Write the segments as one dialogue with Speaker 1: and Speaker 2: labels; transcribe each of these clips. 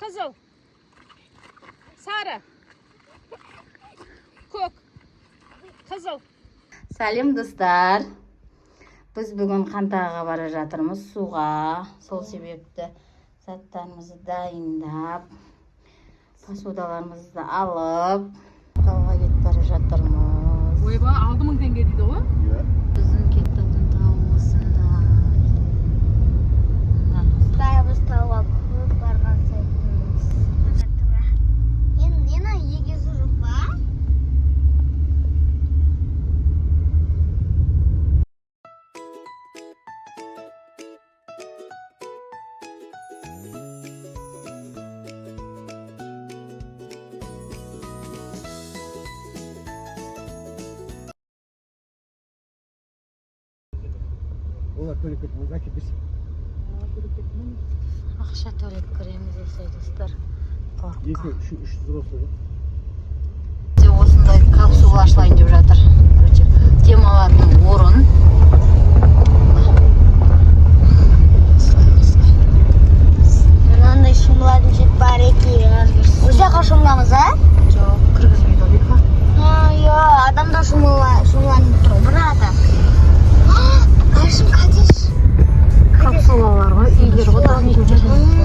Speaker 1: Қызыл. Сары. Көк. Қызыл.
Speaker 2: Сәлем достар. Біз бүгін Қантағаға бара жатырмыз суға. Сол себепті заттарымызды дайындап, посудаларымызды алып, тауға кетіп бара жатырмыз.
Speaker 1: Ойба, 6000 теңге дейді ғой?
Speaker 2: Иә. Біздің кеттің тауы осында.
Speaker 3: Біз тауға көп барған сәтіміз. Енді егесі жоқ па?
Speaker 4: Олар төлеп кетті, әкеп берсек.
Speaker 2: Ақша төлеп кіреміз осылай достар.
Speaker 4: Екі, үш взрослый.
Speaker 2: Осындай капсула ашылайын деп жатыр. Демалатын орын.
Speaker 3: Мынандай шомылатын жер бар екен. Осы жаққа шомыламыз, а?
Speaker 2: Жоқ, кіргізбейді ол бекпа.
Speaker 3: Иә, адамдар шомыланып тұр, брата. Қашым кәдеш.
Speaker 2: Капсулалар ғой, үйлер ғой да.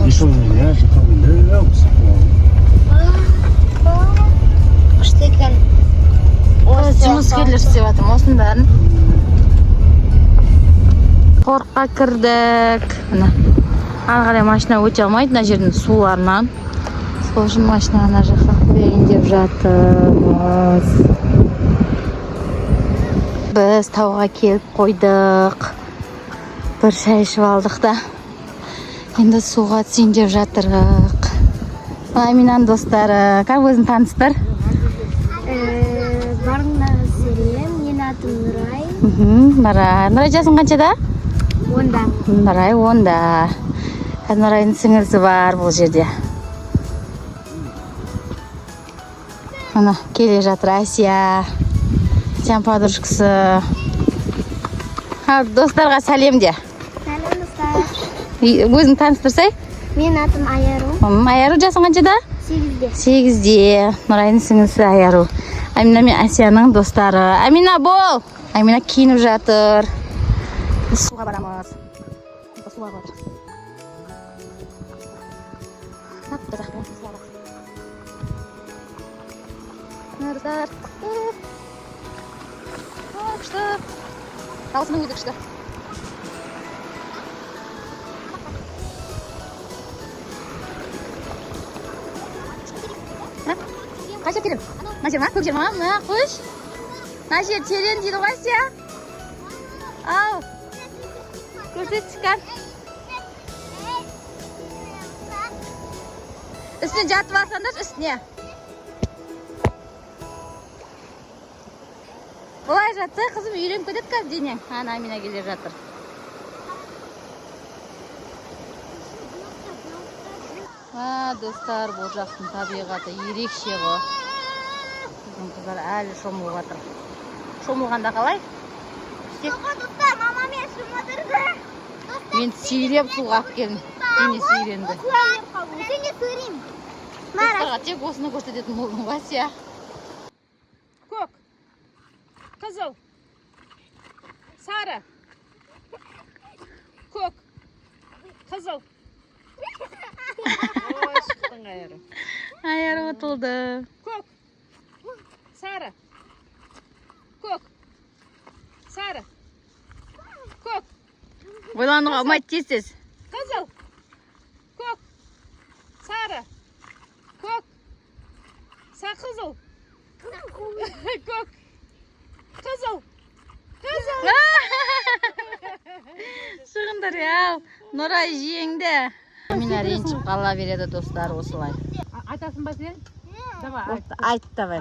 Speaker 4: Ешонмен, я жықанмен,
Speaker 3: Күшті екен.
Speaker 2: Жұмыскерлер істеп жатырмын осындарын. Қорыққа кірдік. Мына ары қарай машина өте алмайды мына жердің суларынан. Сол үшін машина ана жаққа қояйын деп жатырмыз. Біз тауға келіп қойдық. Бір шай ішіп алдық та. Енді суға түсейін деп жатырық. Аминан достары, как өзін таныстыр?
Speaker 3: Барыңдағы сәлем, мен атым Нұрай.
Speaker 2: Нұрай. Нұрай жасың қаншада?
Speaker 3: 10-да.
Speaker 2: Нұрай 10-да. Нұрайдың сіңілісі бар бұл жерде. Ана келе жатыр Асия. Сен подружкасы. Достарға сәлем де.
Speaker 3: Сәлем достар.
Speaker 2: Өзің таныстырсай?
Speaker 3: Мен атым Аяру.
Speaker 2: Аяру жасың қаншада?
Speaker 3: 8-де.
Speaker 2: 8-де. Нұрайдың сіңілісі Аяру. Амина мен Асияның достары. Амина бол! Амина киініп жатыр. Біз суға барамыз. Суға барамыз. Нұрдар. Күшті. Дауысының өзі күшті. Қай жер терең? Мына жер ма? Көк жер ма? Мына қош. Мына жер терең дейді ғой Асия. Ау. Көрсет шыққан. Үстіне жатып алсаңдар, үстіне. Олай жатса, қызым үйленіп кетеді қазір денең. Ана Амина келе жатыр. Достар, бұл жақтың табиғаты ерекше ғой. Біздің қыздар әлі шомылып жатыр. Шомылғанда қалай?
Speaker 3: Достар, мама мен шомылдырды.
Speaker 2: Мен сүйреп суға алып келдім. Дене сүйренді.
Speaker 3: Сен де көрейін.
Speaker 2: Достарға тек осыны көрсететін болдым ғой Асия.
Speaker 1: Көк. Қызыл. Сары. Көк. Қызыл. Ой, шықтың Аяру.
Speaker 2: Аяру ұтылды.
Speaker 1: Көк. Сары. Көк. Сары. Көк.
Speaker 2: Ойлануға ұмайды тез-тез.
Speaker 1: Қызыл. Көк. Сары. Көк. Қызыл. Көк. Қызыл. Қызыл.
Speaker 2: Шығындар яу. Нұрай жеңді. Амина ренжіп қала береді достар осылай.
Speaker 1: Айтасың ба сен? Давай,
Speaker 2: Айт давай.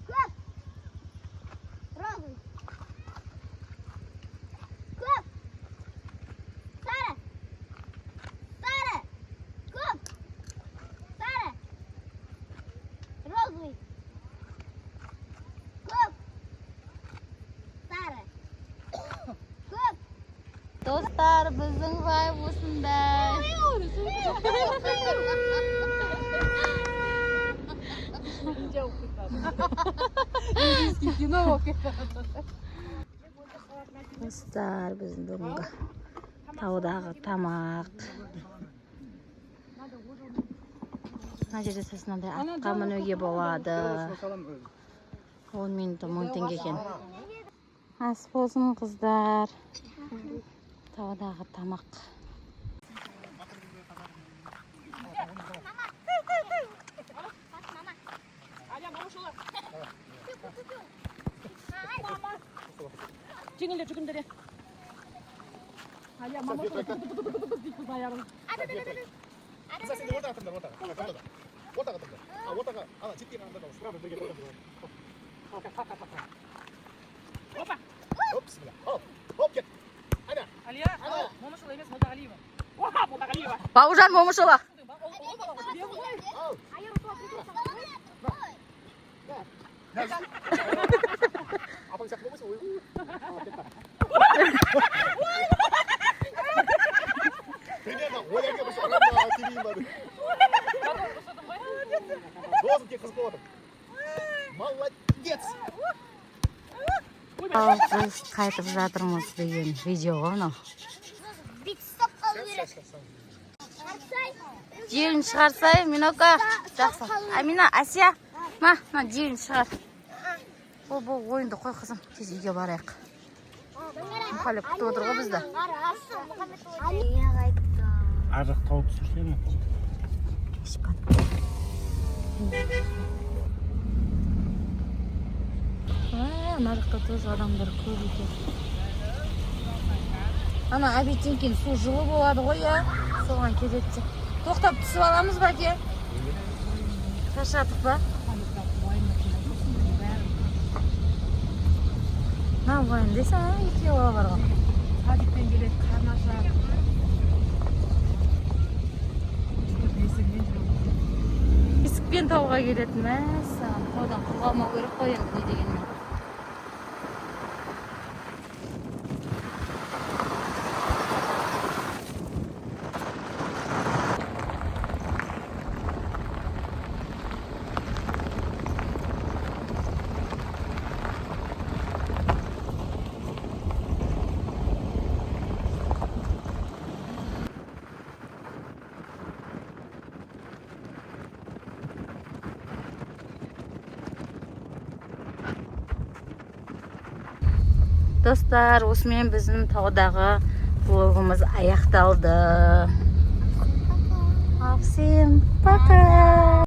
Speaker 3: Көк. Розовый. Көк. Сары. Сары. Көк. Сары. Розовый. Көк. Сары. Көк.
Speaker 2: Достар, біздің бай осындай.
Speaker 3: Ой,
Speaker 1: Индийский кино болып кетті.
Speaker 2: Достар, біздің бүгінгі таудағы тамақ. Мына жерде сасынандай атқа мінуге болады. 10 минут 1000 теңге екен. Ас болсын қыздар. Таудағы тамақ.
Speaker 1: Жеңілдер жүгіндіре. Алия, мама шолақ. Дейді баяғын. Опа! Алия, Момышұлы емес, Молдағалиева. Оха, Молдағалиева.
Speaker 2: Бауыржан Момышұлы. Ал біз қайтып жатырмыз деген видео ғой мынау.
Speaker 3: Бит ұстап қалу керек.
Speaker 2: Желін шығарсай, Минока. Жақсы. Амина, Асия. Ма, желін шығар. Бұл ойынды қой қызым. Тез үйге барайық. Мұқалеп күтіп отыр ғой бізді.
Speaker 4: Ар жақ тау түсірсе ме?
Speaker 2: Мына жақта тоже адамдар көп екен. Ана обедтен кейін су жылы болады ғой, я. Соған келеді. Тоқтап түсіп аламыз ба, ке? Шаршадық ба? На, ойын десең, екеу ала барған.
Speaker 1: Садиктен келеді, қарны ашар.
Speaker 2: Есікпен тауға келетін мәссаған. Одан құлғамау керек қой енді не дегенмен. Достар, осымен біздің таудағы влогымыз аяқталды. Ал всем